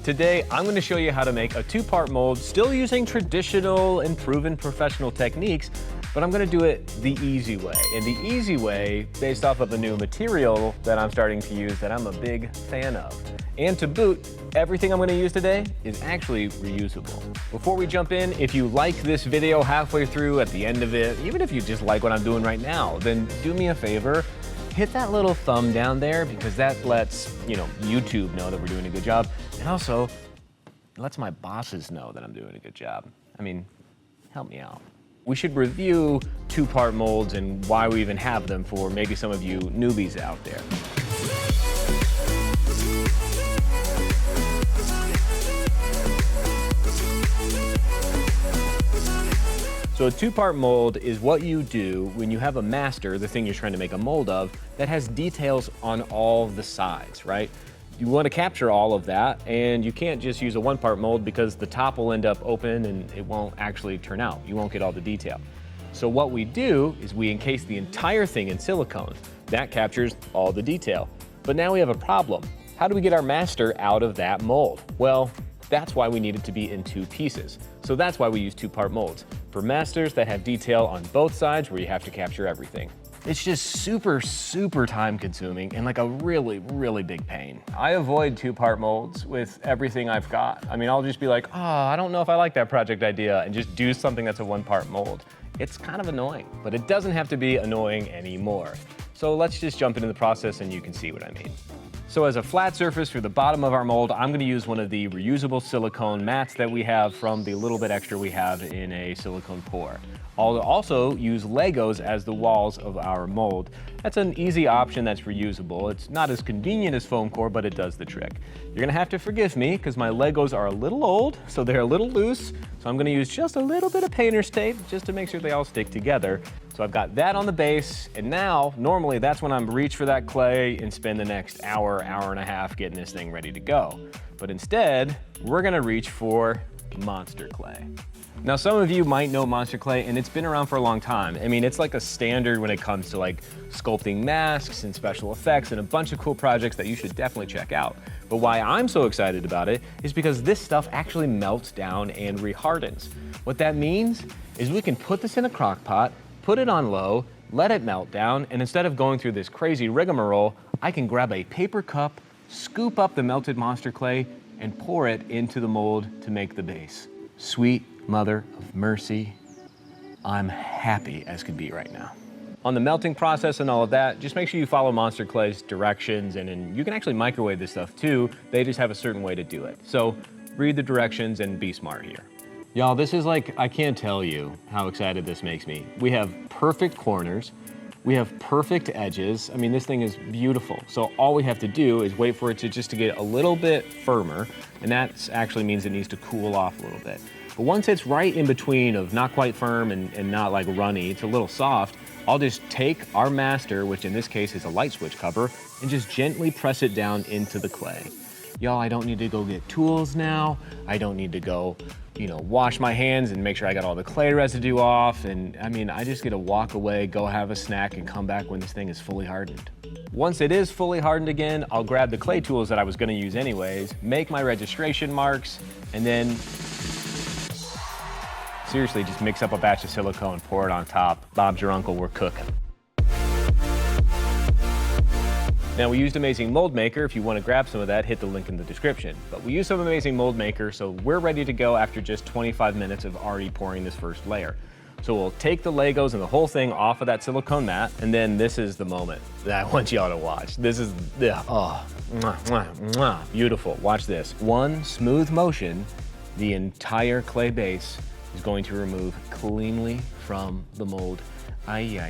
Today, I'm going to show you how to make a two-part mold, still using traditional and proven professional techniques, but I'm going to do it the easy way. And the easy way, based off of a new material that I'm starting to use that I'm a big fan of. And to boot, everything I'm going to use today is actually reusable. Before we jump in, if you like this video halfway through, at the end of it, even if you just like what I'm doing right now, then do me a favor. Hit that little thumb down there because that lets, YouTube know that we're doing a good job. And also lets my bosses know that I'm doing a good job. I mean, help me out. We should review two-part molds and why we even have them for maybe some of you newbies out there. So a two-part mold is what you do when you have a master, the thing you're trying to make a mold of, that has details on all the sides, right? You want to capture all of that, and you can't just use a one-part mold because the top will end up open and it won't actually turn out. You won't get all the detail. So what we do is we encase the entire thing in silicone. That captures all the detail. But now we have a problem. How do we get our master out of that mold? Well, that's why we need it to be in two pieces. So that's why we use two-part molds. For masters that have detail on both sides where you have to capture everything. It's just super, super time consuming and like a really, really big pain. I avoid two-part molds with everything I've got. I mean, I'll just be like, oh, I don't know if I like that project idea, and just do something that's a one-part mold. It's kind of annoying, but it doesn't have to be annoying anymore. So let's just jump into the process and you can see what I mean. So as a flat surface for the bottom of our mold, I'm going to use one of the reusable silicone mats that we have from the little bit extra we have in a silicone pour. I'll also use Legos as the walls of our mold. That's an easy option that's reusable. It's not as convenient as foam core, but it does the trick. You're going to have to forgive me because my Legos are a little old, so they're a little loose. So I'm going to use just a little bit of painter's tape just to make sure they all stick together. So I've got that on the base, and now, normally that's when I'm reach for that clay and spend the next hour, hour and a half getting this thing ready to go. But instead, we're gonna reach for monster clay. Now, some of you might know monster clay, and it's been around for a long time. I mean, it's like a standard when it comes to like sculpting masks and special effects and a bunch of cool projects that you should definitely check out. But why I'm so excited about it is because this stuff actually melts down and rehardens. What that means is we can put this in a crock pot, put it on low, let it melt down, and instead of going through this crazy rigmarole, I can grab a paper cup, scoop up the melted monster clay, and pour it into the mold to make the base. Sweet mother of mercy, I'm happy as could be right now. On the melting process and all of that, just make sure you follow Monster Clay's directions, and you can actually microwave this stuff too. They just have a certain way to do it. So read the directions and be smart here. Y'all, this is like, I can't tell you how excited this makes me. We have perfect corners. We have perfect edges. I mean, this thing is beautiful. So all we have to do is wait for it to just to get a little bit firmer. And that actually means it needs to cool off a little bit. But once it's right in between of not quite firm and not like runny, it's a little soft, I'll just take our master, which in this case is a light switch cover, and just gently press it down into the clay. Y'all, I don't need to go get tools now. I don't need to go, wash my hands and make sure I got all the clay residue off. And I mean, I just get to walk away, go have a snack, and come back when this thing is fully hardened. Once it is fully hardened again, I'll grab the clay tools that I was gonna use anyways, make my registration marks, and then seriously, just mix up a batch of silicone, pour it on top. Bob's your uncle, we're cooking. Now, we used Amazing Mold Maker. If you want to grab some of that, hit the link in the description. But we used some Amazing Mold Maker, so we're ready to go after just 25 minutes of already pouring this first layer. So we'll take the Legos and the whole thing off of that silicone mat, and then this is the moment that I want y'all to watch. This is, beautiful. Watch this. One smooth motion, the entire clay base is going to remove cleanly from the mold. Ay,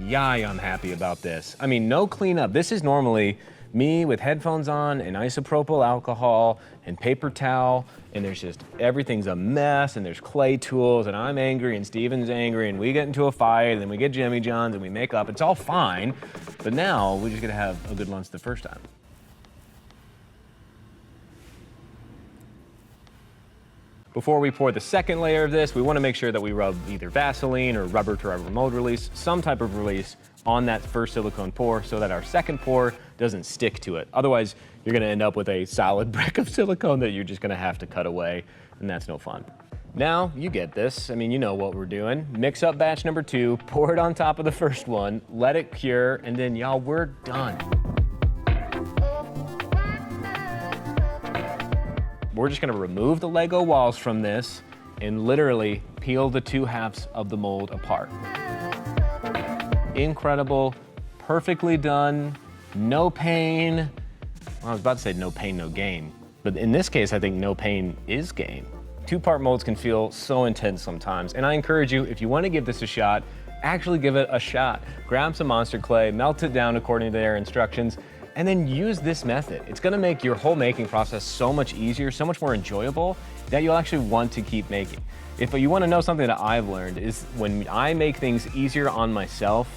I'm happy about this. I mean, no cleanup. This is normally me with headphones on and isopropyl alcohol and paper towel, and there's just, everything's a mess, and there's clay tools, and I'm angry, and Steven's angry, and we get into a fight, and then we get Jimmy John's, and we make up. It's all fine, but now we just gotta have a good lunch the first time. Before we pour the second layer of this, we want to make sure that we rub either Vaseline or rubber to rubber mold release, some type of release on that first silicone pour so that our second pour doesn't stick to it. Otherwise, you're going to end up with a solid brick of silicone that you're just going to have to cut away, and that's no fun. Now, you get this. I mean, you know what we're doing. Mix up batch number 2, pour it on top of the first one, let it cure, and then y'all, we're done. We're just gonna remove the Lego walls from this and literally peel the 2 halves of the mold apart. Incredible, perfectly done, no pain. Well, I was about to say no pain, no gain. But in this case, I think no pain is gain. 2-part molds can feel so intense sometimes. And I encourage you, if you wanna give this a shot, actually give it a shot. Grab some Monster clay, melt it down according to their instructions, and then use this method. It's gonna make your whole making process so much easier, so much more enjoyable, that you'll actually want to keep making. If you wanna know something that I've learned is when I make things easier on myself,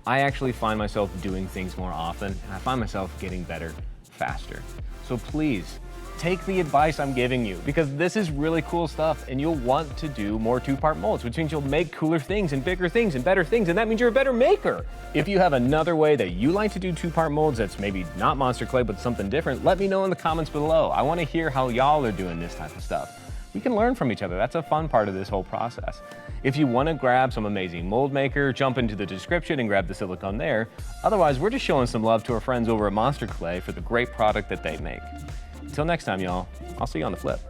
I actually find myself doing things more often, and I find myself getting better faster. So please, take the advice I'm giving you, because this is really cool stuff and you'll want to do more 2-part molds, which means you'll make cooler things and bigger things and better things, and that means you're a better maker. If you have another way that you like to do 2-part molds that's maybe not Monster clay but something different, let me know in the comments below. I want to hear how y'all are doing this type of stuff. We can learn from each other. That's a fun part of this whole process. If you want to grab some amazing mold maker, jump into the description and grab the silicone there. Otherwise, we're just showing some love to our friends over at Monster Clay for the great product that they make. Until next time, y'all, I'll see you on the flip.